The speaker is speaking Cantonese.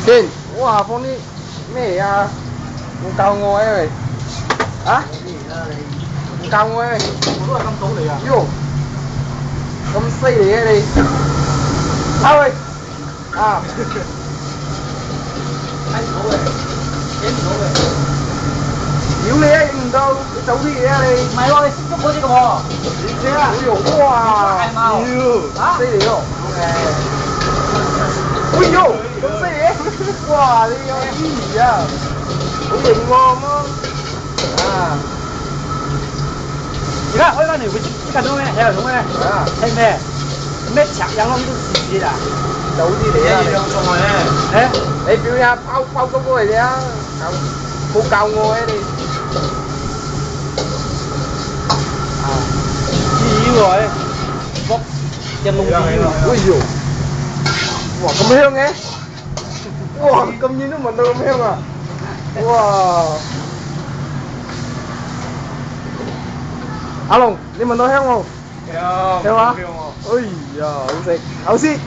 先，哇，放啲咩啊？冇教我啊喂！啊？冇教我啊！我都係咁倒嚟啊！喲，咁犀利嘅你！啊喂！啊！睇唔到嘅，影唔到嘅。屌你啊！影唔到，你走啲嘢啊你！唔係喎，你捉嗰隻嘅喎。你寫啊！哎呦，哇！屌，犀利喎！哎呦，咁犀利！哇！你有意義啊！好型喎咁咯。啊！而家開翻條會即刻到咩？有人用咩？啊！聽咩？咩賊人咯？都試試啦！早啲嚟啦！你表演下包嗰個嚟啫啊！冇教我嘅你。啊！咦喎，卜一窿啲喎。哎呦！哇咁香嘅！哇咁遠都聞到咁香啊！哇！阿龍，你聞到香冇？香，香啊！香喎。哎呀，好食，好先。